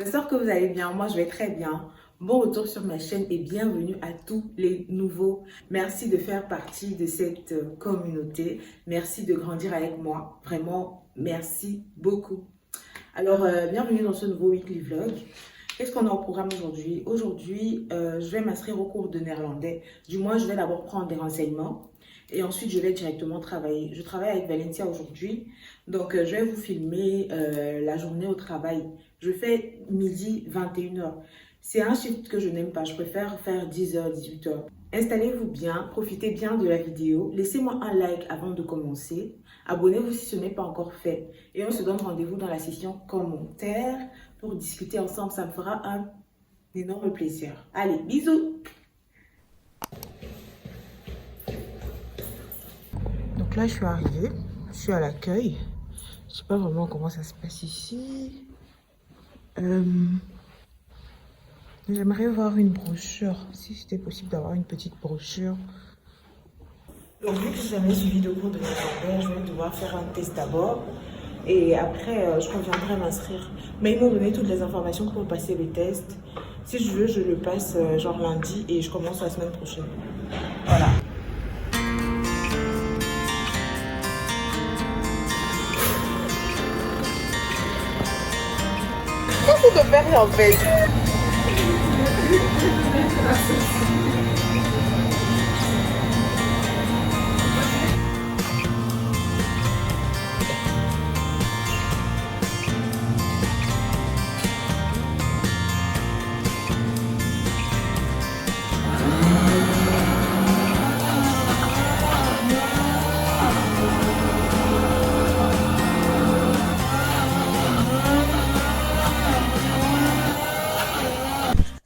J'espère que vous allez bien. Moi, je vais très bien. Bon retour sur ma chaîne et bienvenue à tous les nouveaux. Merci de faire partie de cette communauté. Merci de grandir avec moi. Vraiment, merci beaucoup. Alors, bienvenue dans ce nouveau weekly vlog. Qu'est-ce qu'on a au programme aujourd'hui? Aujourd'hui, je vais m'inscrire au cours de néerlandais. Du moins, je vais d'abord prendre des renseignements et ensuite, je vais directement travailler. Je travaille avec Valentia aujourd'hui. Donc, je vais vous filmer la journée au travail. Je fais midi 21h. C'est un shift que je n'aime pas. Je préfère faire 10h, 18h. Installez-vous bien, profitez bien de la vidéo. Laissez-moi un like avant de commencer. Abonnez-vous si ce n'est pas encore fait. Et on se donne rendez-vous dans la session commentaires pour discuter ensemble. Ça me fera un énorme plaisir. Allez, bisous! Donc là, je suis arrivée. Je suis à l'accueil. Je sais pas vraiment comment ça se passe ici. J'aimerais voir une brochure. Si c'était possible d'avoir une petite brochure. Donc, vu que je n'ai jamais suivi de cours de néerlandais, je vais devoir faire un test d'abord. Et après, je reviendrai m'inscrire. Mais ils m'ont donné toutes les informations pour passer le test. Si je veux, je le passe genre lundi et je commence la semaine prochaine. Voilà. Qu'est-ce que tu faire en fait?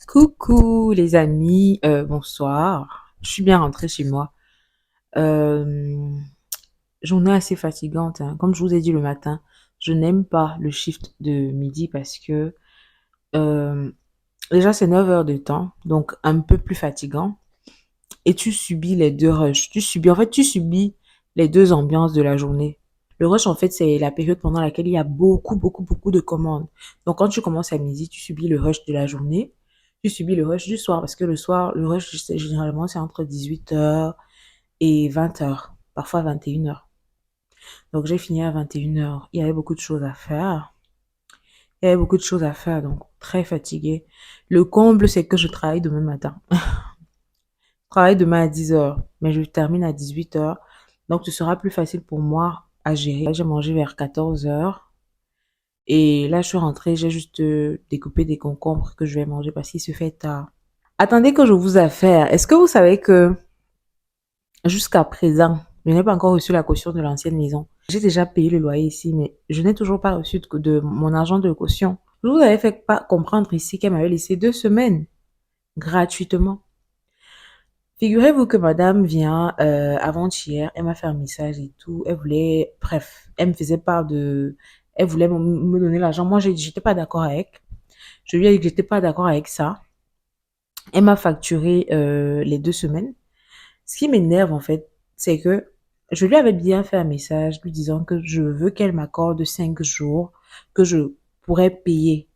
Coucou les amis, bonsoir. Je suis bien rentrée chez moi. Euh, Journée assez fatigante, hein. Comme je vous ai dit le matin, je n'aime pas le shift de midi parce que euh, déjà c'est 9 heures de temps, donc un peu plus fatigant. Et tu subis les deux rushs. Tu subis les deux ambiances de la journée. Le rush, en fait, c'est la période pendant laquelle il y a beaucoup de commandes. Donc, quand tu commences à midi, tu subis le rush de la journée. Tu subis le rush du soir parce que le soir, le rush, généralement, c'est entre 18h et 20h, parfois 21h. Donc, j'ai fini à 21h. Il y avait beaucoup de choses à faire. Il y avait beaucoup de choses à faire, donc très fatiguée. Le comble, c'est que je travaille demain matin. Je travaille demain à 10h, mais je termine à 18h. Donc, ce sera plus facile pour moi à gérer. J'ai mangé vers 14h. Et là, je suis rentrée, j'ai juste découpé des concombres que je vais manger parce qu'il se fait tard. Attendez que je vous affaire. Est-ce que vous savez que jusqu'à présent, je n'ai pas encore reçu la caution de l'ancienne maison. J'ai déjà payé le loyer ici, mais je n'ai toujours pas reçu de mon argent de caution. Je vous avais fait pas comprendre ici qu'elle m'avait laissé 2 semaines gratuitement. Figurez-vous que madame vient avant-hier, elle m'a fait un message et tout. Elle voulait, bref, elle me faisait part de... Elle voulait me donner l'argent. Moi, j'étais pas d'accord avec. Je lui ai dit que j'étais pas d'accord avec ça. Elle m'a facturé les 2 semaines. Ce qui m'énerve en fait, c'est que je lui avais bien fait un message lui disant que je veux qu'elle m'accorde 5 jours que je pourrais payer.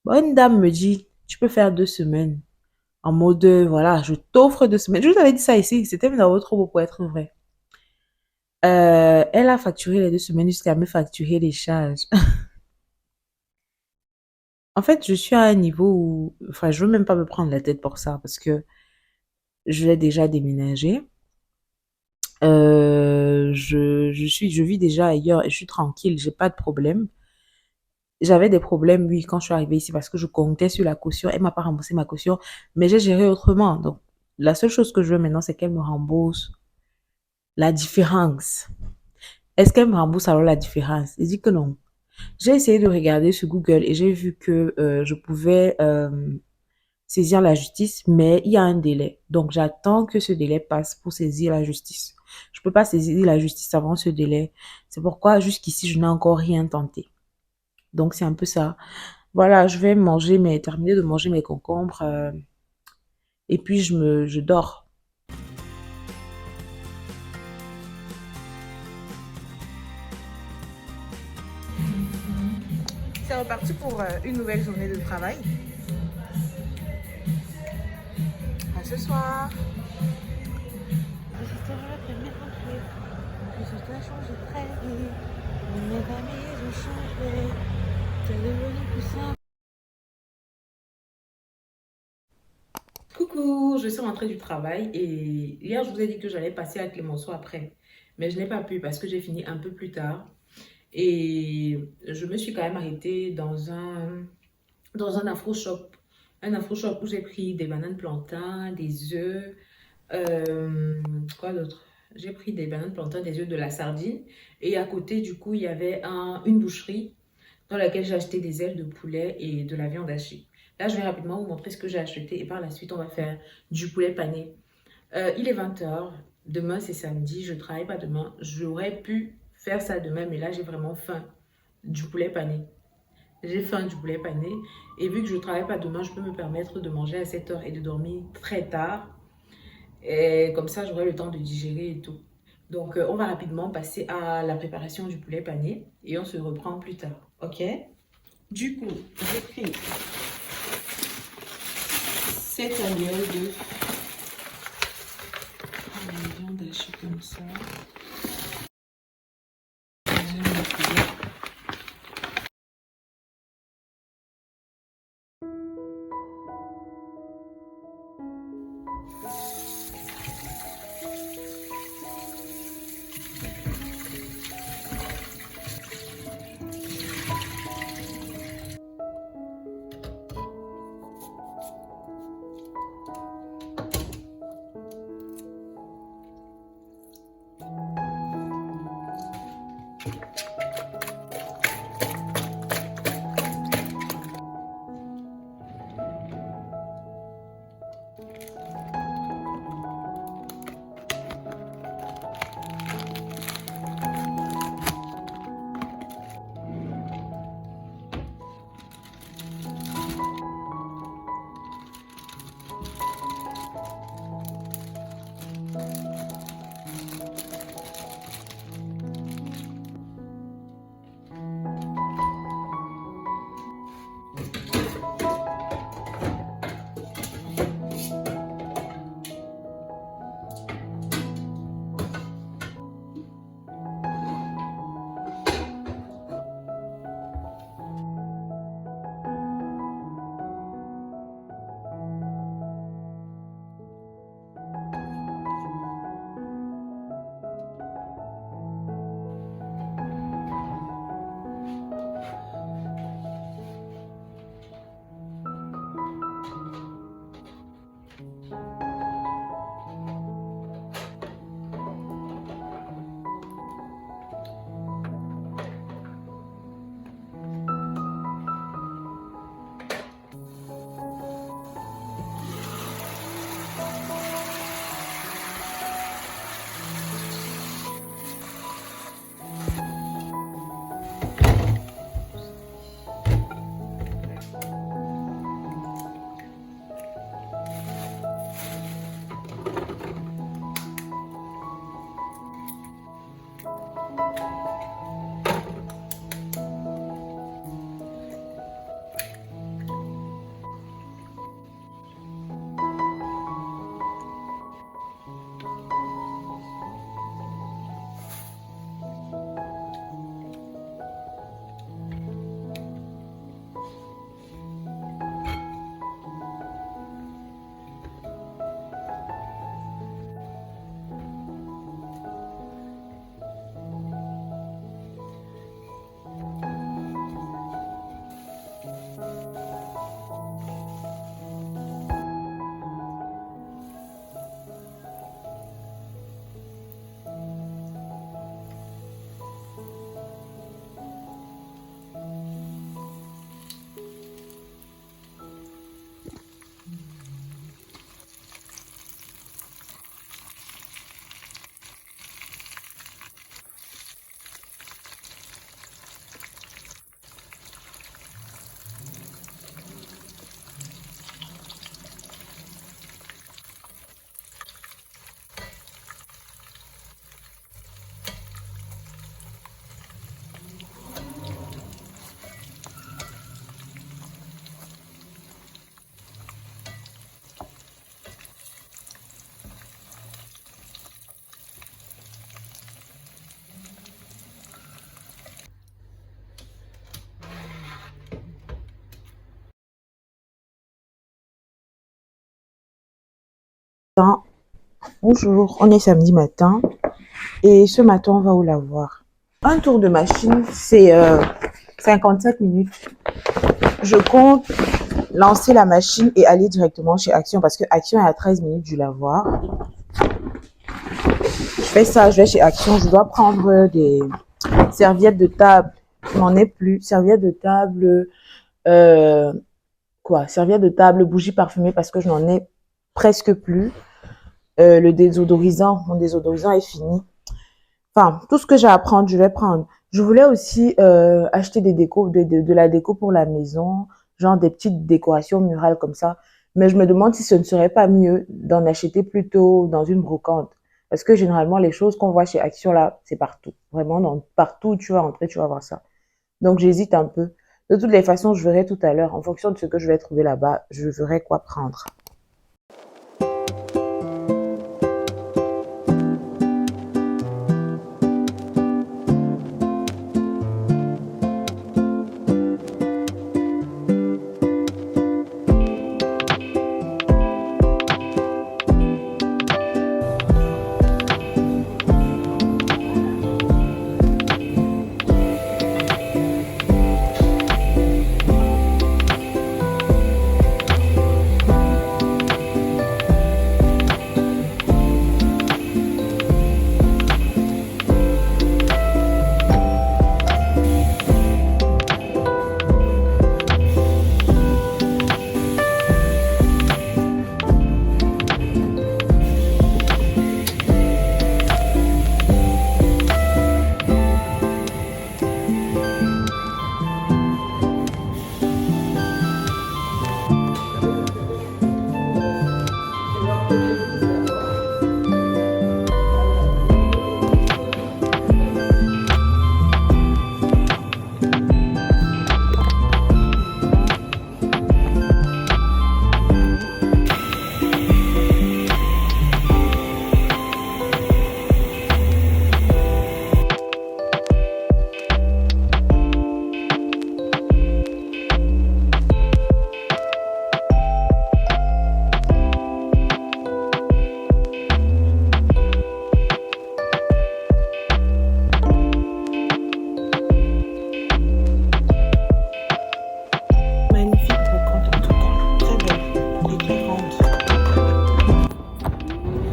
Bonne dame me dit, tu peux faire 2 semaines. En mode, voilà, je t'offre 2 semaines. Je vous avais dit ça ici, c'était vraiment trop beau pour être vrai. Elle a facturé les 2 semaines jusqu'à me facturer les charges. En fait, je suis à un niveau où, enfin, je veux même pas me prendre la tête pour ça parce que je l'ai déjà déménagé. Je vis déjà ailleurs et je suis tranquille, j'ai pas de problème. J'avais des problèmes, oui, quand je suis arrivée ici parce que je comptais sur la caution. Elle m'a pas remboursé ma caution, mais j'ai géré autrement. Donc, la seule chose que je veux maintenant, c'est qu'elle me rembourse la différence. Est-ce qu'elle me rembourse alors la différence? Il dit que non. J'ai essayé de regarder sur Google et j'ai vu que je pouvais saisir la justice, mais il y a un délai. Donc, j'attends que ce délai passe pour saisir la justice. Je peux pas saisir la justice avant ce délai. C'est pourquoi jusqu'ici, je n'ai encore rien tenté. Donc, c'est un peu ça. Voilà, je vais terminer de manger mes concombres et puis je dors. C'est un reparti pour une nouvelle journée de travail. À ce soir. Coucou, je suis rentrée du travail et hier je vous ai dit que j'allais passer à Clémenceau après. Mais je n'ai pas pu parce que j'ai fini un peu plus tard. Et je me suis quand même arrêtée dans un afro shop. Un afro shop où j'ai pris des bananes plantains, des œufs, euh, quoi d'autre? J'ai pris des bananes plantains, des œufs, de la sardine. Et à côté, du coup, il y avait une boucherie dans laquelle j'ai acheté des ailes de poulet et de la viande hachée. Là, je vais rapidement vous montrer ce que j'ai acheté et par la suite, on va faire du poulet pané. Il est 20 h. Demain, c'est samedi. Je ne travaille pas demain. J'aurais pu faire ça demain, mais là, j'ai vraiment faim du poulet pané. J'ai faim du poulet pané. Et vu que je ne travaille pas demain, je peux me permettre de manger à 7 h et de dormir très tard. Et comme ça, j'aurai le temps de digérer et tout. Donc, on va rapidement passer à la préparation du poulet pané et on se reprend plus tard. Ok? Du coup, j'ai pris 7 agneaux de viande hachée comme ça. Attends, bonjour, on est samedi matin et ce matin on va au lavoir. Un tour de machine, c'est 57 minutes. Je compte lancer la machine et aller directement chez Action parce que Action est à 13 minutes du lavoir. Je fais ça, je vais chez Action, je dois prendre des serviettes de table. Je n'en ai plus. Serviettes de table, serviettes de table, bougies parfumées parce que je n'en ai presque plus. Le désodorisant, mon désodorisant est fini. Enfin, tout ce que j'ai à prendre, je vais prendre. Je voulais aussi acheter des décos, de la déco pour la maison, genre des petites décorations murales comme ça. Mais je me demande si ce ne serait pas mieux d'en acheter plutôt dans une brocante. Parce que généralement, les choses qu'on voit chez Action, là, c'est partout. Vraiment, partout où tu vas entrer, tu vas voir ça. Donc, j'hésite un peu. De toutes les façons, je verrai tout à l'heure, en fonction de ce que je vais trouver là-bas, je verrai quoi prendre.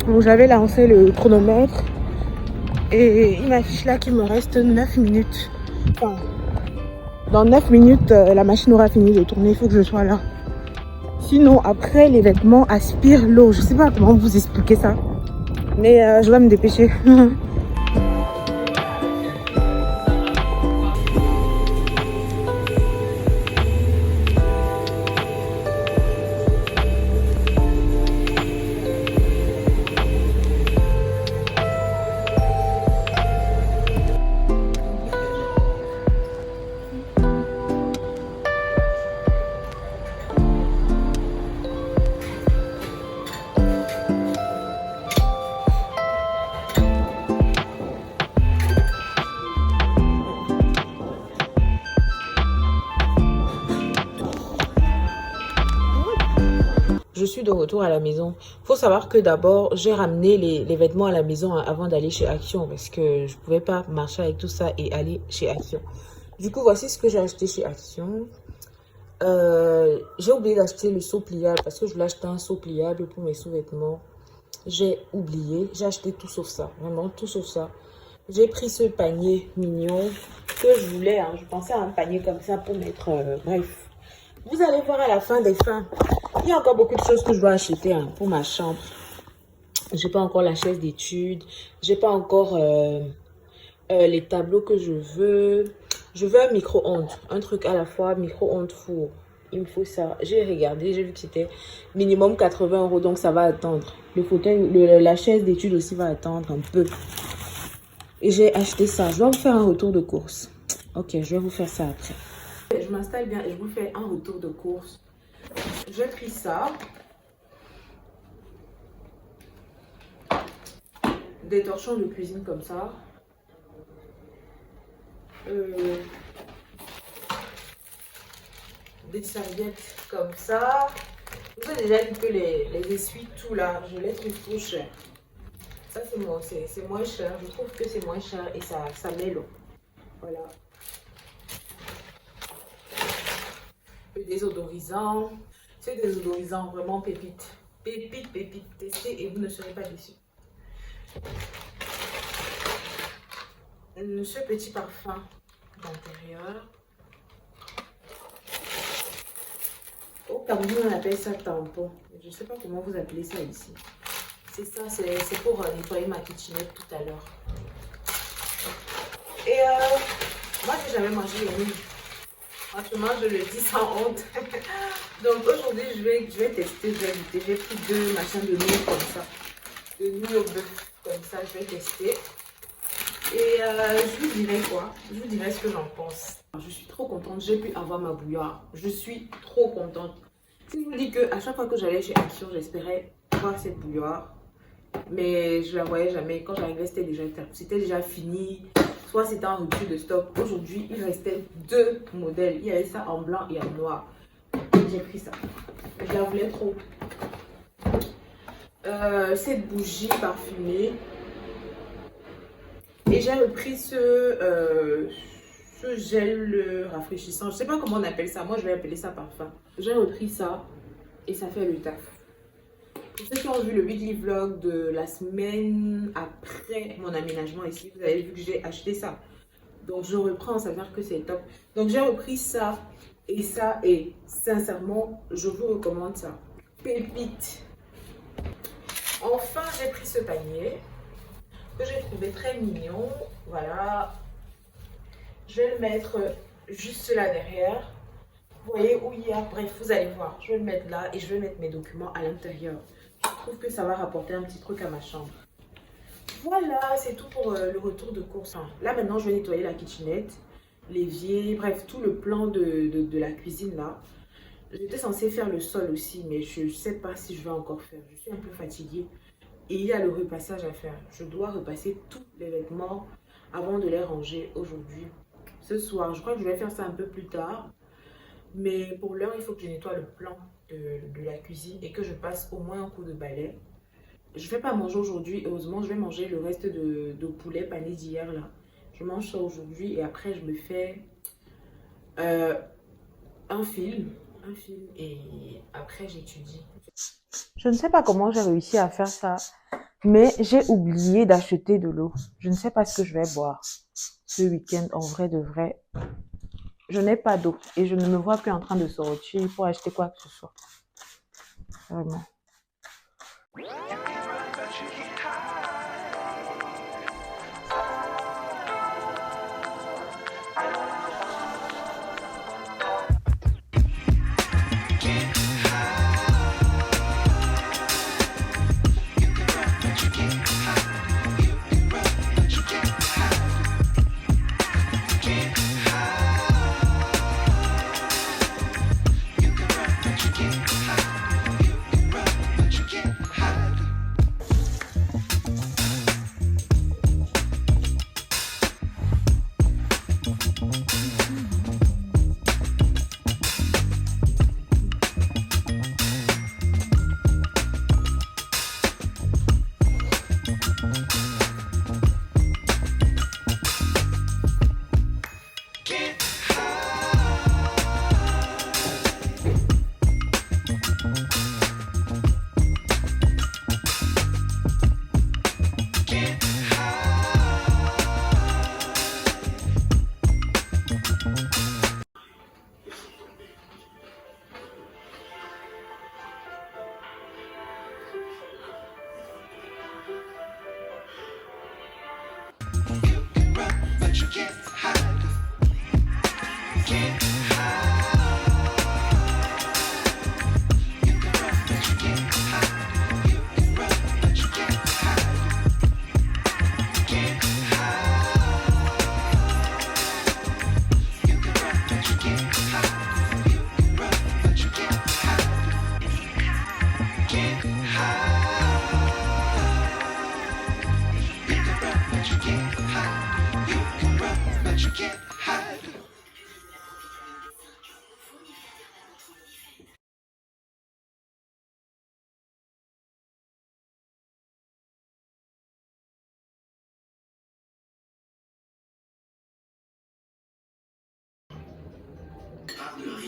Donc j'avais lancé le chronomètre et il m'affiche là qu'il me reste 9 minutes. Enfin, dans 9 minutes, la machine aura fini de tourner, il faut que je sois là. Sinon, après, les vêtements aspirent l'eau. Je sais pas comment vous expliquer ça, mais je vais me dépêcher. Je suis de retour à la maison. Faut savoir que d'abord, j'ai ramené les vêtements à la maison avant d'aller chez Action parce que je pouvais pas marcher avec tout ça et aller chez Action. Du coup, voici ce que j'ai acheté chez Action. J'ai oublié d'acheter le seau pliable parce que je voulais acheter un seau pliable pour mes sous-vêtements. J'ai oublié. J'ai acheté tout sauf ça. Vraiment, tout sauf ça. J'ai pris ce panier mignon que je voulais. Hein. Je pensais à un panier comme ça pour mettre... bref. Vous allez voir à la fin des fins. Il y a encore beaucoup de choses que je dois acheter hein, pour ma chambre. J'ai pas encore la chaise d'études. J'ai pas encore les tableaux que je veux. Je veux un micro-ondes. Un truc à la fois, micro-ondes four. Il me faut ça. J'ai regardé, j'ai vu que c'était minimum 80 €. Donc ça va attendre. Le fauteuil, la chaise d'études aussi va attendre un peu. Et j'ai acheté ça. Je dois vous faire un retour de course. Ok, je vais vous faire ça après. Je m'installe bien et je vous fais un retour de course. J'ai pris ça. Des torchons de cuisine comme ça. Des serviettes comme ça. Je vous ai déjà dit que les essuie tout là, je les trouve trop chers. Ça, c'est moins cher. Je trouve que c'est moins cher et ça met l'eau. Voilà. Le désodorisant. C'est désodorisant vraiment pépite. Pépite, pépite. Testez et vous ne serez pas déçus. Ce petit parfum d'intérieur. Au Cameroun, on appelle ça tampon. Je ne sais pas comment vous appelez ça ici. C'est ça, c'est pour nettoyer ma kitchenette tout à l'heure. Et moi, j'ai jamais mangé les nouilles. Franchement, je le dis sans honte. Donc aujourd'hui, je vais tester, je vais goûter. J'ai pris 2 machins de nouilles comme ça. De nouilles au bœuf, comme ça, je vais tester. Et je vous dirai quoi. Je vous dirai ce que j'en pense. Je suis trop contente, j'ai pu avoir ma bouilloire. Je suis trop contente. Si je vous dis qu'à chaque fois que j'allais chez Action, j'espérais voir cette bouilloire. Mais je la voyais jamais. Quand j'arrivais, c'était déjà fini. Soit c'était en rupture de stock. Aujourd'hui, il restait 2 modèles. Il y avait ça en blanc et en noir. J'ai pris ça. Je la voulais trop. Cette bougie parfumée. Et j'ai repris ce gel rafraîchissant. Je ne sais pas comment on appelle ça. Moi, je vais appeler ça parfum. J'ai repris ça et ça fait le taf. Pour ceux qui ont vu le weekly vlog de la semaine après mon aménagement ici, vous avez vu que j'ai acheté ça. Donc je reprends, ça veut dire que c'est top. Donc j'ai repris ça et sincèrement, je vous recommande ça. Pépite. Enfin, j'ai pris ce panier que j'ai trouvé très mignon. Voilà. Je vais le mettre juste là derrière. Vous voyez où il y a, bref, vous allez voir. Je vais le mettre là et je vais mettre mes documents à l'intérieur. Je trouve que ça va rapporter un petit truc à ma chambre. Voilà, c'est tout pour le retour de course. Là, maintenant, je vais nettoyer la kitchenette, l'évier, bref, tout le plan de la cuisine là. J'étais censée faire le sol aussi, mais je ne sais pas si je vais encore faire. Je suis un peu fatiguée. Et il y a le repassage à faire. Je dois repasser tous les vêtements avant de les ranger aujourd'hui. Ce soir, je crois que je vais faire ça un peu plus tard. Mais pour l'heure, il faut que je nettoie le plan de la cuisine et que je passe au moins un coup de balai. Je ne vais pas manger aujourd'hui. Heureusement, je vais manger le reste de poulet pané d'hier là. Je mange ça aujourd'hui et après, je me fais un film. Et après, j'étudie. Je ne sais pas comment j'ai réussi à faire ça, mais j'ai oublié d'acheter de l'eau. Je ne sais pas ce que je vais boire ce week-end en vrai de vrai. Je n'ai pas d'eau et je ne me vois plus en train de sortir pour acheter quoi que ce soit. Vraiment.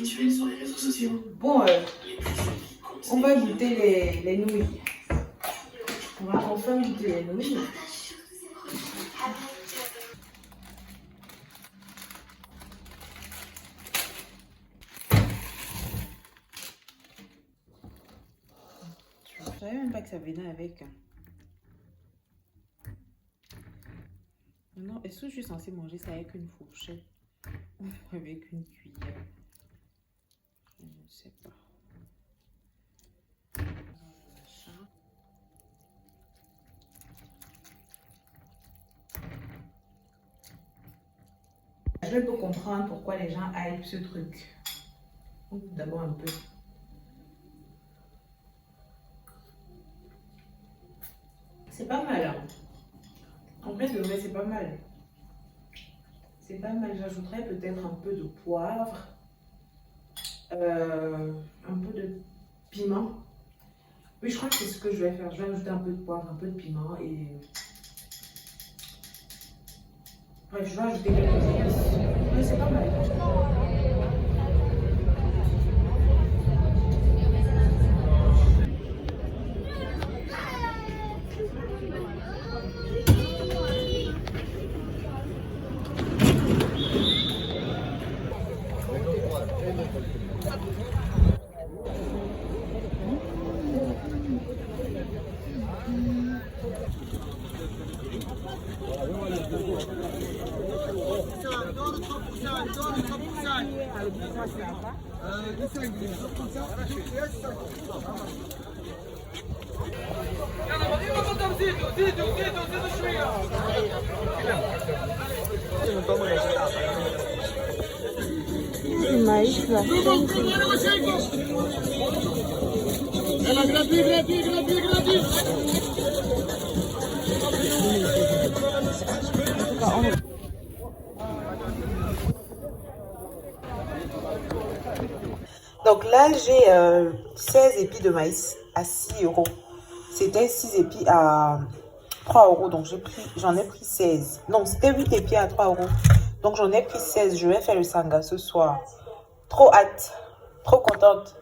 habituelle sur les réseaux sociaux. Bon, on va goûter les nouilles. On va enfin goûter les nouilles. Je ne savais même pas que ça venait avec. Non, est-ce que je suis censée manger ça avec une fourchette ou avec une cuillère? Je ne sais pas. Je peux comprendre pourquoi les gens hype ce truc. D'abord un peu. C'est pas mal. Hein. En fait, le vrai, c'est pas mal. C'est pas mal. J'ajouterais peut-être un peu de poivre, un peu de piment. Oui, je crois que c'est ce que je vais faire. Je vais ajouter un peu de poivre, un peu de piment et... Bref, je vais ajouter quelques épices. Mais c'est pas mal. maíz là. Donc là, j'ai 16 épis de maïs à 6 euros. C'était 6 épis à 3 euros. Donc j'en ai pris 16. Non, c'était 8 épis à 3 euros. Donc j'en ai pris 16. Je vais faire le sanga ce soir. Trop hâte. Trop contente.